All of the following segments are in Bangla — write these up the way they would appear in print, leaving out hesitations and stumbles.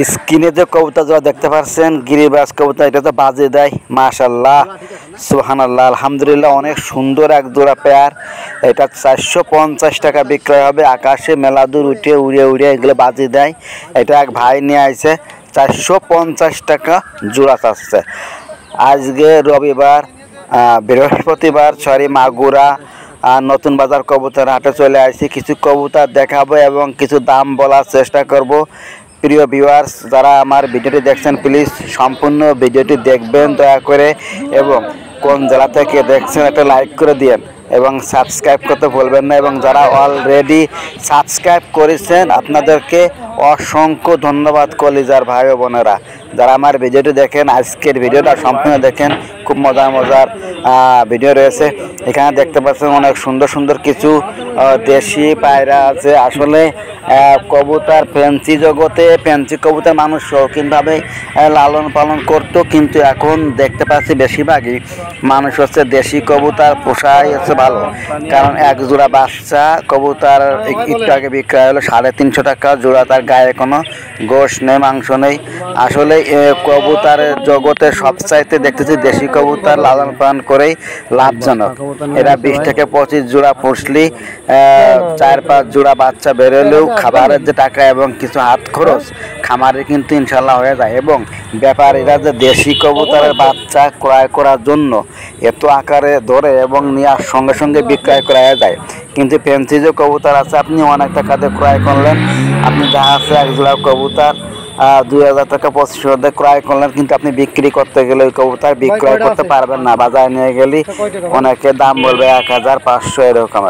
স্ক্রিনে যে কবুতর যারা দেখতে পাচ্ছেন গিরিবাজ কবুতর, এটা তো বাজে দেয় মাশাআল্লাহ সুবহানাল্লাহ আলহামদুলিল্লাহ। অনেক সুন্দর এক জোড়া পেয়ার। এটা 450 টাকা বিক্রয় হবে। আকাশে মেলা দূর উড়ে উড়ে এগুলো বাজে দেয়। এটা এক ভাই নিয়ে আসছে 450 টাকা জোড়া চাচ্ছে। আজকে রবিবার, বৃহস্পতিবার, মাগুরা নতুন বাজার কবুতর হাটে চলে আসছি। কিছু কবুতর দেখাবো এবং কিছু দাম বলার চেষ্টা করব। প্রিয় ভিউয়ার্স, যারা আমার ভিডিওটি দেখছেন প্লিজ সম্পূর্ণ ভিডিওটি দেখবেন দয়া করে, এবং কোন জেলা থেকে দেখছেন একটা লাইক করে দিয়েন এবং সাবস্ক্রাইব করতে ভুলবেন না। এবং যারা অলরেডি সাবস্ক্রাইব করেছেন আপনাদেরকে অসংখ্য ধন্যবাদ কলিজার ভাই ও বোনেরা। যারা আমার ভিডিওটি দেখেন আজকের ভিডিওটা সম্পূর্ণ দেখেন, খুব মজার ভিডিও রয়েছে। এখানে দেখতে পাচ্ছেন অনেক সুন্দর সুন্দর কিছু দেশি পায়রা আছে। আসলে কবুতর ফ্যান্সি জগতে ফ্যান্সি কবুতর মানুষ শৌখিনভাবে লালন পালন করতো, কিন্তু এখন দেখতে পাচ্ছি বেশিরভাগই মানুষ হচ্ছে দেশি কবুতর পোষাই হচ্ছে ভালো। কারণ এক জোড়া বাচ্চা কবুতর একটু আগে বিক্রয় হলো 350 টাকা জোড়া। তার গায়ে কোনো গোশ নেই, মাংস নেই। আসলে কবুতরের জগতে সবচাইতে দেখতেছি দেশি কবুতর লালন পালন করেই লাভজনক। এরা 20 থেকে 25 জোড়া পুষলি 4-5 জোড়া বাচ্চা বেরোলেও খাবারের যে টাকা এবং কিছু হাত খরচ খামারে কিন্তু ইনশাল্লাহ হয়ে যায়। এবং ব্যাপারীরা যে দেশি কবুতরের বাচ্চা ক্রয় করার জন্য এত আকারে ধরে এবং নেওয়ার সঙ্গে সঙ্গে বিক্রয় করা যায়, কিন্তু ফ্যান্সি যে কবুতর আছে আপনি অনেক টাকা দিয়ে ক্রয় করলেন, আপনি যা আছে এক জোড়া কবুতর 2000 টাকা 2500 দিয়ে ক্রয় করলেন, কিন্তু আপনি বিক্রি করতে গেলে ওই কবুতর বিক্রয় করতে পারবেন না। বাজারে নিয়ে গেলে অনেকে দাম বলবে 1500 এরকম।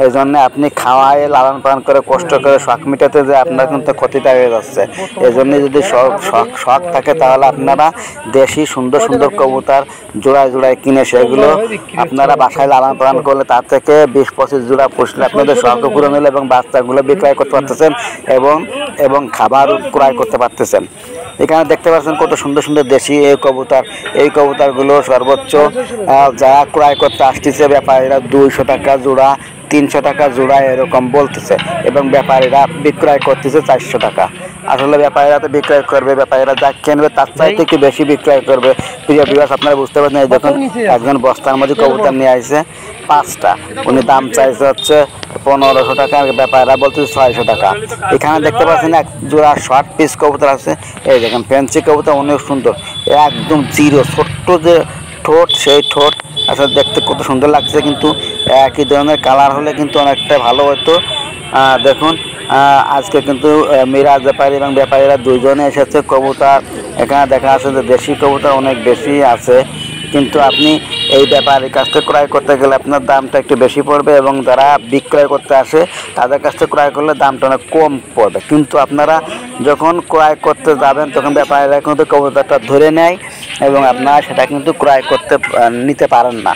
এই জন্য আপনি খাওয়ায় লালন পালন করে কষ্ট করে শখ মিটাতে যে আপনার কিন্তু ক্ষতিটা হয়ে যাচ্ছে। এই জন্য যদি শখ থাকে তাহলে আপনারা দেশি সুন্দর সুন্দর কবুতর জোড়ায় জোড়ায় কিনে সেগুলো আপনারা বাসায় লালন পালন করলে তার থেকে 20-25 জোড়া পুষলে আপনাদের শখও পূরণ হলো এবং বাচ্চাগুলো বিক্রয় করতে পারতেছেন এবং খাবার ক্রয় করতে পারতেছেন। এখানে দেখতে পাচ্ছেন কত সুন্দর সুন্দর দেশি এই কবুতর। এই কবুতরগুলো সর্বোচ্চ যা ক্রয় করতে আসতেছে ব্যাপারীরা 200 টাকা জোড়া, 300 টাকা জোড়া এরকম বলতেছে, এবং ব্যাপারীরা বিক্রয় করতেছে 400 টাকা। আসলে ব্যাপারীরা তো বিক্রয় করবে, ব্যাপারীরা যা কিনবে তার চাইতে একটু বেশি বিক্রয় করবে। প্রিয় ভিউয়ার্স, আপনারা বুঝতে পারছেন। এই দেখুন একজন বস্তার মধ্যে কবুতর নিয়ে আসছে 5টা, উনি দাম চাইছে হচ্ছে 1500 টাকা, ব্যাপারীরা বলতেছে 600 টাকা। এখানে দেখতে পাচ্ছেন এক জোড়া শর্ট পিস কবুতর আছে। এই দেখেন ফ্যান্সি কবুতর, অনেক সুন্দর, একদম জিরো ছোট্ট যে ঠোঁট, সেই ঠোঁট আসলে দেখতে কত সুন্দর লাগছে, কিন্তু একই ধরনের কালার হলে কিন্তু অনেকটা ভালো হতো। দেখুন আজকে কিন্তু মিরাজ ব্যাপারী এবং ব্যাপারীরা দুজনে এসেছে কবুতর। এখানে দেখা যাচ্ছে যে দেশি কবুতর অনেক বেশি আছে, কিন্তু আপনি এই ব্যাপারীর কাছ থেকে ক্রয় করতে গেলে আপনার দামটা একটু বেশি পড়বে, এবং যারা বিক্রয় করতে আসে তাদের কাছ থেকে ক্রয় করলে দামটা অনেক কম পড়বে। কিন্তু আপনারা যখন ক্রয় করতে যাবেন তখন ব্যাপারীরা কিন্তু কবুতরটা ধরে নেয় এবং আপনারা সেটা কিন্তু ক্রয় করতে নিতে পারেন না।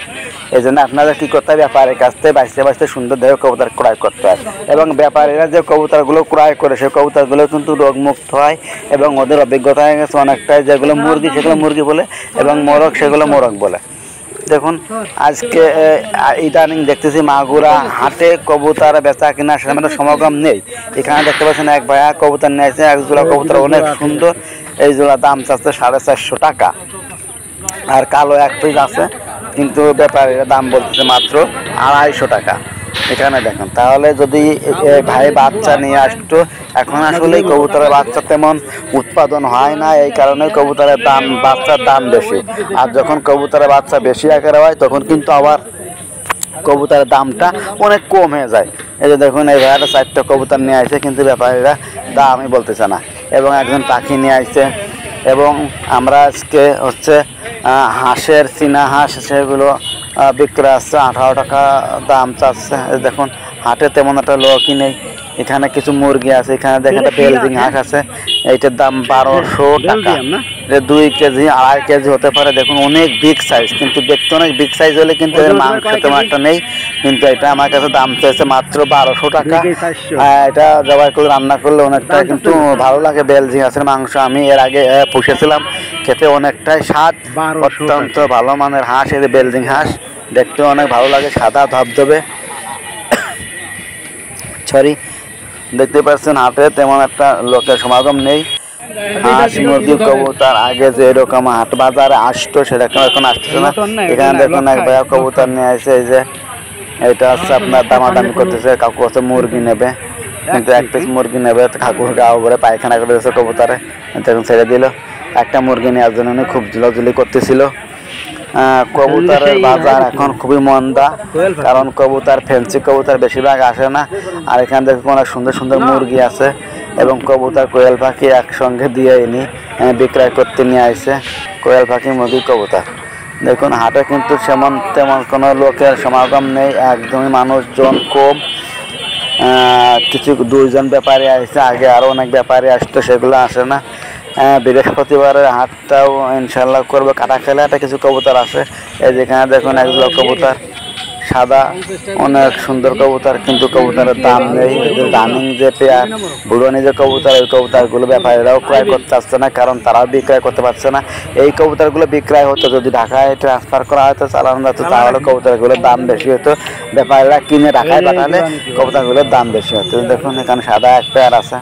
এই জন্য আপনাদের কী করতে হয়, ব্যাপারীর কাছ থেকে বাঁচতে সুন্দর দেখে কবুতর ক্রয় করতে হয়। এবং ব্যাপারীরা যে কবুতরগুলো ক্রয় করে সেই কবুতরগুলো কিন্তু রোগমুক্ত হয় এবং ওদের অভিজ্ঞতা হয়ে গেছে অনেকটাই। যেগুলো মুরগি সেগুলো মুরগি বলে এবং মোরগ সেগুলো মোরগ বলে। দেখুন আজকে ইদানিং দেখতেছি মাগুরা হাটে কবুতর বেচা কিনা সেরকম সমাগম নেই। এখানে দেখতে পাচ্ছেন এক ভাইয়া কবুতর নিয়ে আসছে, এক জোড়া কবুতর অনেক সুন্দর। এই জোড়া দাম চাচ্ছে 450 টাকা, আর কালো এক পিস আছে, কিন্তু ব্যাপারীরা দাম বলতেছে মাত্র 250 টাকা। এখানে দেখেন, তাহলে যদি ভাই বাচ্চা নিয়ে আসতো, এখন আসলে কবুতরের বাচ্চা তেমন উৎপাদন হয় না, এই কারণে কবুতরের দাম বাচ্চার দাম বেশি। আর যখন কবুতরের বাচ্চা বেশি আকারে হয় তখন কিন্তু আবার কবুতরের দামটা অনেক কম হয়ে যায়। এই যে দেখুন এই ভাইয়াটা 4টা কবুতর নিয়ে আসছে, কিন্তু ব্যাপারীরা দামই বলতেছে না। এবং একজন পাখি নিয়ে আসছে, এবং আমরা আজকে হচ্ছে হাঁসের চীনা হাঁস সেগুলো বিক্রয় আসছে 18 টাকা দাম চাচ্ছে। দেখুন হাটে তেমন একটা লোকই নেই। এখানে কিছু মুরগি আছে, এখানে দেখেন একটা বেলজিং হাঁস আছে, এইটার দাম 1200 টাকা। 2 কেজি 2.5 কেজি হতে পারে। দেখুন অনেক বিগ সাইজ, কিন্তু দেখতে অনেক বিগ সাইজ হলে কিন্তু এর মাংস তেমন একটা নেই। কিন্তু এটা আমার কাছে দাম চাইছে মাত্র 1200 টাকা। এটা জবাই করে রান্না করলে অনেকটা কিন্তু ভালো লাগে। বেলজিং হাঁসের মাংস আমি এর আগে পুষেছিলাম, খেতে অনেকটাই স্বাদ, অত্যন্ত ভালো মানের হাঁস। এই বেলজিং হাঁস দেখতে অনেক ভালো লাগে, সাদা ধবধবে। দেখতে পাচ্ছেন হাটে তেমন একটা লোকের সমাগম নেই। হাঁস মুরগি কবুতর আগে যে এরকম হাট বাজারে আসতো সেটা এখন আসছে না। এখানে দেখুন এক ভাইয়া কবুতর নিয়ে আসে, এই যে এটা হচ্ছে আপনার দামাদামি করতেছে, কাকু হচ্ছে মুরগি নেবে, কিন্তু এক পিস মুরগি নেবে, কাকুর গাও ভরে পায়খানা করে দিয়েছে কবুতরে, এখন ছেড়ে দিল। একটা মুরগি নেওয়ার জন্য উনি খুব ঝুলাঝুলি করতেছিল। কবুতরের বাজার এখন খুবই মন্দা, কারণ কবুতর ফেন্সি কবুতর বেশিরভাগ আসে না। আর এখানে দেখুন অনেক সুন্দর সুন্দর মুরগি আছে এবং কবুতর কোয়েল পাখি একসঙ্গে দিয়ে এনে বিক্রয় করতে নিয়ে আসে। কোয়েল পাখি মুরগি কবুতর দেখুন হাটে কিন্তু তেমন কোনো লোকের সমাগম নেই, একদমই মানুষজন কম। কিছু 2জন ব্যাপারী আসছে, আগে আরও অনেক ব্যাপারী আসতো, সেগুলো আসে না। বৃহস্পতিবারের হাটটাও ইনশাল্লাহ করবো। কাটা খেলে একটা কিছু কবুতর আছে, এই যেখানে দেখুন একগুলো কবুতর সাদা, অনেক সুন্দর কবুতর, কিন্তু কবুতরের দাম নেই। রানিং যে পেয়ার বুড়নি যে কবুতর, ওই কবুতরগুলো ব্যাপারীরাও ক্রয় করতে আসছে না, কারণ তারাও বিক্রয় করতে পারছে না। এই কবুতরগুলো বিক্রয় হতো যদি ঢাকায় ট্রান্সফার করা হতো, চালানো যেত, তাহলে কবুতরগুলোর দাম বেশি হতো। ব্যাপারীরা কিনে ঢাকায় পাঠালে কবুতরগুলোর দাম বেশি হতো। দেখুন এখানে সাদা এক পেয়ার আছে,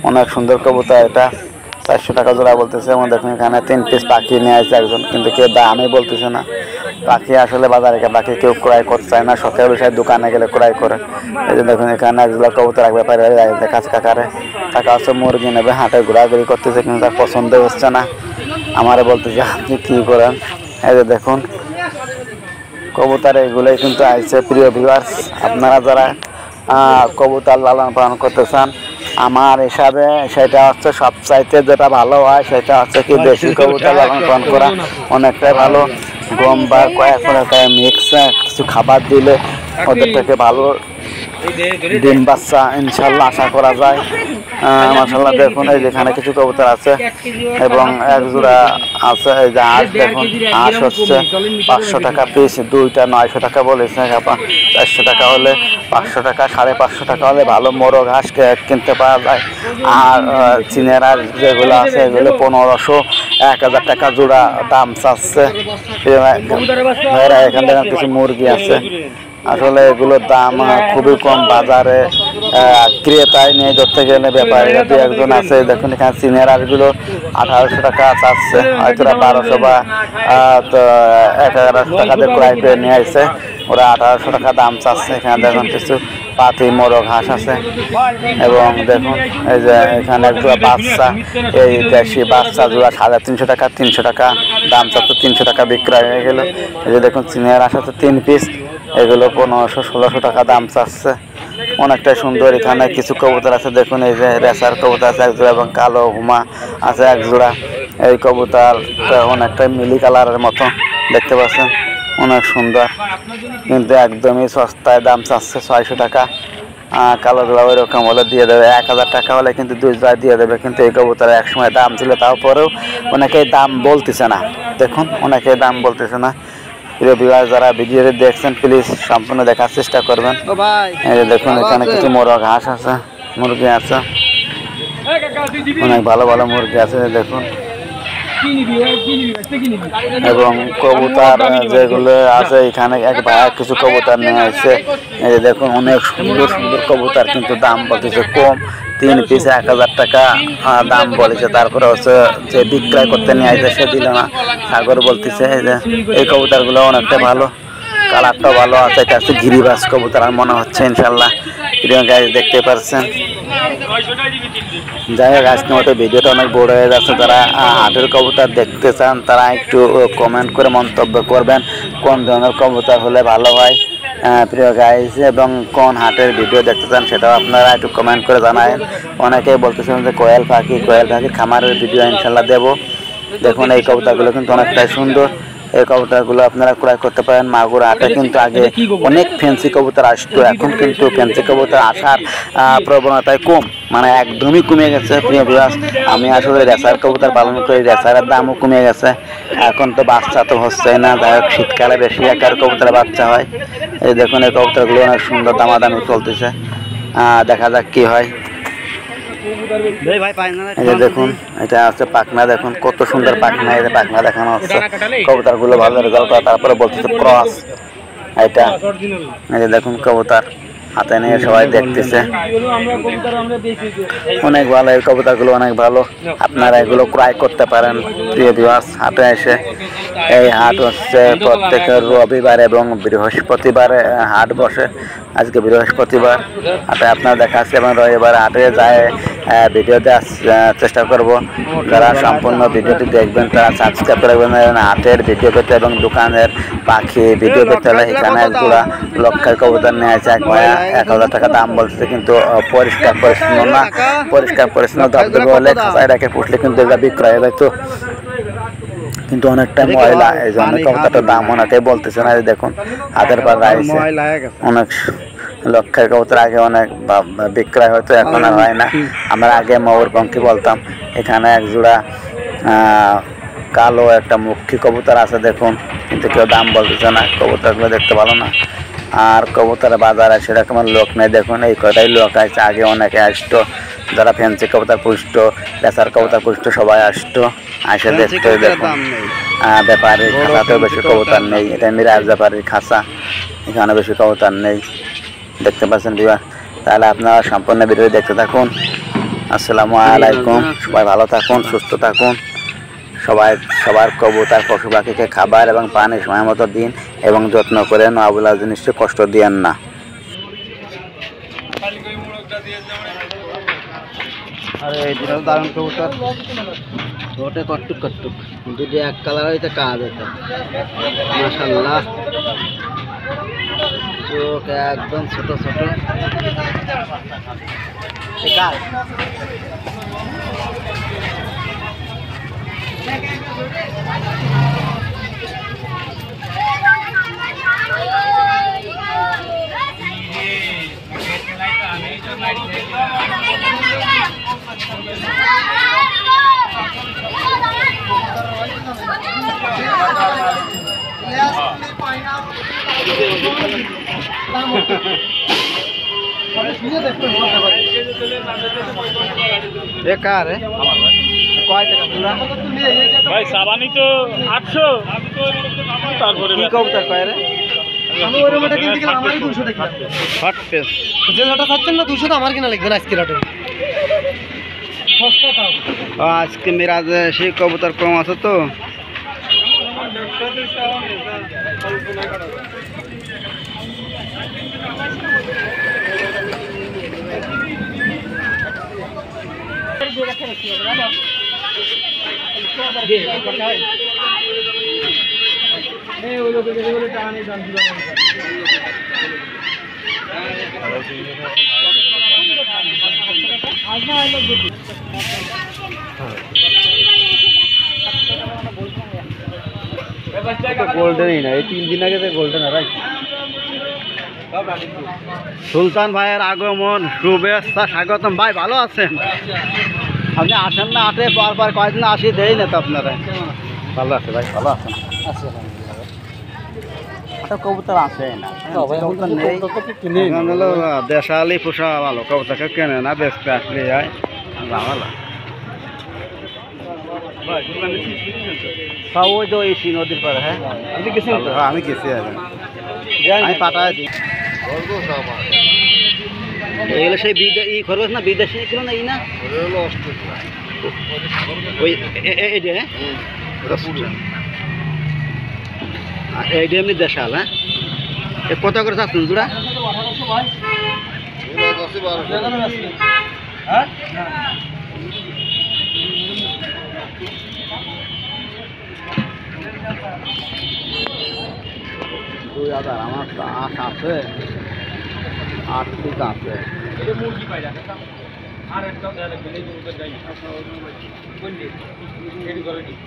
অনেক সুন্দর কবুতর, এটা 400 টাকা জোড়া বলতেছে। এবং দেখুন এখানে 3 পিস পাখি নিয়ে আসছে একজন, কিন্তু কেউ দামই বলতেছে না। পাখি আসলে বাজারে পাখি কেউ ক্রয় করতে চায় না, শখের বিষয়ে দোকানে গেলে ক্রয় করে। এই যে দেখুন এখানে একগুলো কবুতর এক ব্যাপারে কাছে কাকারে টাকা হচ্ছে মুরগি নেবে, হাটে ঘোরাঘুরি করতেছে, কিন্তু তার পছন্দ হচ্ছে না। আমারে বলতেছে আপনি কী করেন। এই যে দেখুন কবুতর এগুলোই কিন্তু আইছে। প্রিয় ভিউয়ার্স, আপনারা যারা কবুতর লালন পালন করতে চান, আমার হিসাবে সেটা হচ্ছে সবচাইতে যেটা ভালো হয় সেটা হচ্ছে কি দেশি কবুতর লালন পালন করা অনেকটাই ভালো। গম বা কয়েক মিক্স কিছু খাবার দিলে ওদেরটাকে ভালো ডিম বাচ্চা ইনশাল্লাহ আশা করা যায়। মাশাআল্লাহ দেখুন এই যেখানে কিছু কবুতর আছে এবং এক জোড়া আছে। এই যে হাঁস দেখুন, হাঁস হচ্ছে 500 টাকা পিস, 2টা 900 টাকা বলেছে। 400 টাকা হলে 500 টাকা, 550 টাকা হলে ভালো মোরগ হাঁস কিনতে পাওয়া যায়। আর চীনের হাঁস যেগুলো আছে এগুলো 1500 1000 টাকা জোড়া দাম চাচ্ছে। এখান থেকে কিছু মুরগি আছে, আসলে এগুলোর দাম খুবই কম বাজারে, ক্রেতায় নিয়ে ধরতে গেলে ব্যাপারীরা 2-1জন আছে। দেখুন এখানে চীনের হাঁসগুলো 1800 টাকা চাচ্ছে, হয়তো 1200 বা 1100 টাকাতে ক্রয় করে নিয়ে আসছে, ওরা 1800 টাকা দাম চাচ্ছে। এখানে দেখুন কিছু পাতি মোরগ হাঁস আছে এবং দেখুন এই যে এখানে একজোড়া বাচ্চা, এই দেশি বাচ্চা জোড়া 350 টাকা, 300 টাকা দাম চাচ্ছে, 300 টাকা বিক্রয় হয়ে গেল। এই যে দেখুন চীনের হাঁস আছে 3 পিস, এগুলো 1500-1600 টাকা দাম চাচ্ছে, অনেকটাই সুন্দর। এখানে কিছু কবুতর আছে দেখুন, এই যে রেসার কবুতর আছে 1 জোড়া এবং কালো হুমা আছে 1 জোড়া। এই কবুতরটা অনেকটাই মিলি কালারের মতো দেখতে পাচ্ছেন, অনেক সুন্দর, কিন্তু একদমই সস্তায় দাম চাচ্ছে 600 টাকা। কালো জোড়া ওই রকম হলে দিয়ে দেবে 1000 টাকা হলে, কিন্তু 2 জোড়া দিয়ে দেবে। কিন্তু এই কবুতরের একসময় দাম ছিল, তারপরেও অনেকেই দাম বলতেছে না। দেখুন অনেকেই দাম বলতেছে না। প্রিয় ভিউয়ার, যারা ভিডিওটি দেখছেন প্লিজ সম্পূর্ণ দেখার চেষ্টা করবেন। এই যে দেখুন এখানে কিছু মোরগ হাঁস আছে, মুরগি আছে, অনেক ভালো ভালো মুরগি আছে দেখুন। এবং কবুতর যেগুলো আছে এখানে এক ভাইয়া কিছু কবুতর নিয়ে আসছে। এই যে দেখুন অনেক সুন্দর সুন্দর কবুতর, কিন্তু দাম বলতেছে কম, 3 পিস 1000 টাকা দাম বলেছে। তারপরে হচ্ছে যে বিক্রয় করতে নিয়ে আসছে সে দিল না, সাগর বলতেছে। এই যে এই কবুতরগুলো অনেকটা ভালো, কালারটাও ভালো আছে। এটা হচ্ছে গিরিবাজ কবুতর আর মনে হচ্ছে ইনশাল্লাহ। প্রিয় গাইস দেখতে পাচ্ছেন। যাই হোক আজকের মতো ভিডিওটা অনেক বড় হয়ে যাচ্ছে। যারা হাটের কবুতর দেখতে চান তারা একটু কমেন্ট করে মন্তব্য করবেন কোন ধরনের কবুতর হলে ভালো হয় প্রিয় গাইস, এবং কোন হাটের ভিডিও দেখতে চান সেটাও আপনারা একটু কমেন্ট করে জানাবেন। অনেকেই বলতেছেন যে কোয়েল পাখির খামারের ভিডিও ইনশাল্লাহ দেবো। দেখুন এই কবুতরগুলো কিন্তু অনেকটাই সুন্দর, এই কবুতরগুলো আপনারা ক্রয় করতে পারেন। মাগুরা হাটে কিন্তু আগে অনেক ফ্যান্সি কবুতর আসতো, এখন কিন্তু ফ্যান্সি কবুতর আসার প্রবণতায় কম, মানে একদমই কমে গেছে। প্রিয় ভিউয়ার্স, আমি আসলে রেসার কবুতর পালন করি, রেসারের দামও কমে গেছে, এখন তো বাচ্চা তো হচ্ছে না। যাই হোক শীতকালে বেশি আকার কবুতরের বাচ্চা হয়। এই দেখুন এই কবুতরগুলো অনেক সুন্দর দামাদামি চলতেছে, দেখা যাক কি হয়। এই যে দেখুন এটা হচ্ছে পাখনা, দেখুন কত সুন্দর পাখনা, এই যে পাখনা দেখানো হচ্ছে। কবুতর গুলো ভালো রেজাল্ট হয়, তারপরে বলতেছে ক্রস এটা। এই যে দেখুন কবুতর হাতে নিয়ে সবাই দেখতেছে। অনেক ভালো, এই কবুতরগুলো অনেক ভালো, আপনারা এগুলো ক্রয় করতে পারেন প্রিয় ভিউয়ার্স। হাটে এসে, এই হাট হচ্ছে প্রত্যেক রবিবার এবং বৃহস্পতিবারে হাট বসে। আজকে বৃহস্পতিবার, হাটে আপনারা দেখাচ্ছে এবং রবিবার হাটে যায় ভিডিও দেওয়ার চেষ্টা করব। যারা সম্পূর্ণ ভিডিওটি দেখবেন তারা সাবস্ক্রাইব করবেন। হাটের ভিডিও পেতে এবং দোকানের পাখি ভিডিও পেতে হলে এখানে একজোড়া লক্ষের কবুতর নিয়ে আছে। 1,000 টাকা দাম বলছে, কিন্তু পরিষ্কার পরিচ্ছন্ন না। পরিষ্কার পরিচ্ছন্ন ধবধবে হলে খাঁচায় রেখে পুষলে কিন্তু এগুলো বিক্রয় হয়ে যেত, কিন্তু অনেকটা ময়লা, এই জন্য কবুতরটার দাম অনেকেই বলতেছে না। দেখুন হাতের পর রাইছে, অনেক লক্ষের কবুতর আগে অনেক বিক্রয় হতো, এখন আর হয় না। আমরা আগে ময়ূরপঙ্খী বলতাম। এখানে একজোড়া কালো একটা মুখী কবুতর আছে দেখুন, কিন্তু কেউ দাম বলতেছে না। কবুতরগুলো দেখতে ভালো না, আর কবুতরের বাজারে সেরকম লোক নেই। দেখুন এই কটাই লোক আছে, আগে অনেকে আসতো, যারা ফ্যান্সি কবুতর পুষতো, লেসার কবুতর পুষতো, সবাই আসতো, আসে দেখতো। দেখুন ব্যাপারীর খাঁচাতেও বেশি কবুতর নেই, এটা মিরাজ ব্যাপারীর খাঁচা, এখানে বেশি কবুতর নেই, দেখতে পাচ্ছেন বিভাগ। তাহলে আপনারা সম্পূর্ণ ভিডিও দেখতে থাকুন। আসসালামু আলাইকুম, সবাই ভালো থাকুন, সুস্থ থাকুন। সবার কবুতর পশু পাখিকে খাবার এবং পানি সময় মতো দিন এবং যত্ন করেন, অবলা জিনিসকে কষ্ট দিয়েন না। আরে এই দুটো দারুণ কবুতর, ওটা কটুক কটুক, যদি এক কালার হইতে কাজ হতো। মাশাআল্লাহ, চোখ একদম ছোট ছোট। বেকার কয় টাকা পুরা ভাই? সাবানি তো 800, তারপরে কি কবুতর কয় রে? আমি ওই রুমটা কিনতে গেলাম, আমারই 200 টাকা। হট পেস যে যেটা চাচ্ছেন না 200 তো আমার কিনা লাগবে না আজকে রাতে। সস্তা তাও। আজকে মিরাজে সেই কবুতর কম আছে তো। গোল্ডেনই না, এই 3 দিন আগে গোল্ডেন আর সুলতান ভাইয়ের আগমন, শুভেচ্ছা, স্বাগতম। ভাই ভালো আছেন? আপনি আসেন না হাটে, পর কয়েকদিন আসি, দেই না তো আপনারা। ভালো আছে ভাই, ভালো আছেন? কবুতর আছে না, কবুতর নেই। এখন হলো দেশালি পোষা ভালো, কবুতর কেনে না, বেচতে আসলে যায় ভালো। ওই তো এই নদীর পারে। হ্যাঁ আপনি গেছেন? আমি গেছি, আমি পাঠাই দিই। এগুলো সেই ই খরচ না, বিদেশি ছিল না, ই না ওই এইটা। হ্যাঁ এইটা এমনি দেশাল। হ্যাঁ কত করে চাচ্ছেন জোড়া? হ্যাঁ 2000। আমার আট আছে, 8 পিস আছে। মুরগি পাই আর একটাও দেওয়া লাগবে, এই যে যাই রেডি করে দিই।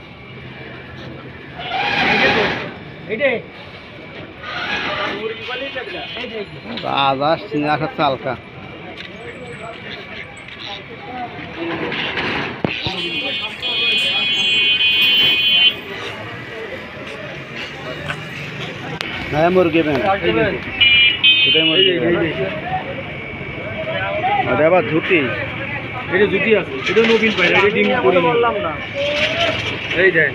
বাজার চিনা খাচ্ছে হালকা। হ্যাঁ মুরগি আবার ঝুটি, এটা জুতি আছে, এটা নবীন পাই, এটা ডিম করে বললাম না। এই দেন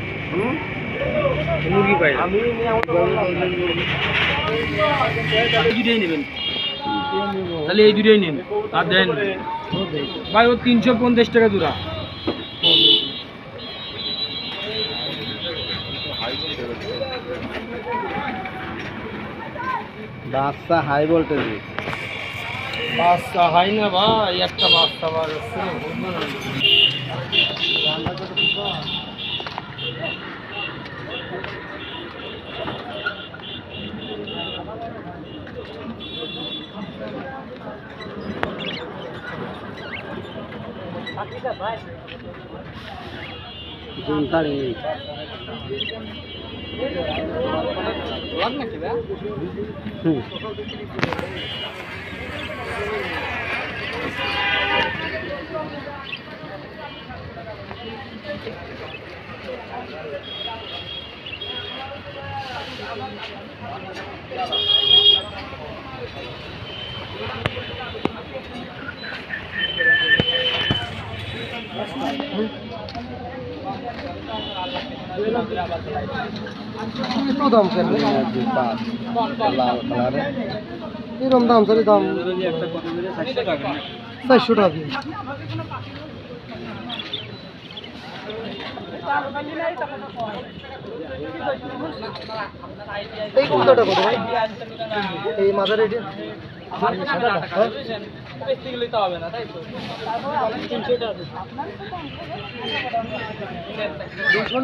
মুরগি পাই, আমি জুটিই নেবেন। তাহলে এই দুটোই নিন আর দেন ভাই ও 350 টাকা জোড়া। বাচ্চা হাই ভোল্টেজ বাচ্চা হয় না ভাই, একটা বাচ্চা বার হচ্ছে একটু দাম স্যার লাল কালারে এরকম দাম স্যার দাম 400 টাকা দিয়ে। এই কতটা কত ভাই এই মাদার রেটে?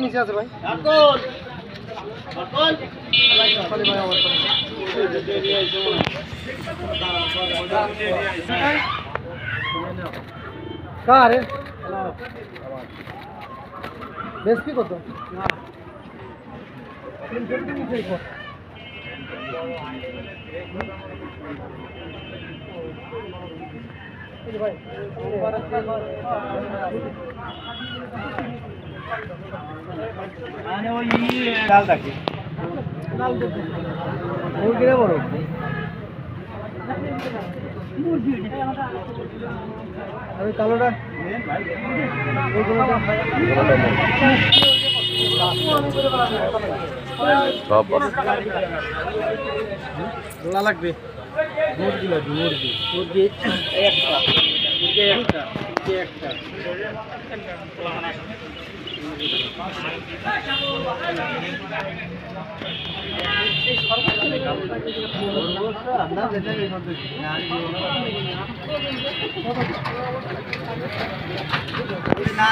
নিচে আছে ভাই কার বেশ কি কত? মুরগিরা বড় আমি কালোটা গোলা লাগবে মুরগি লাগবে মুরগি মুরগি একটা না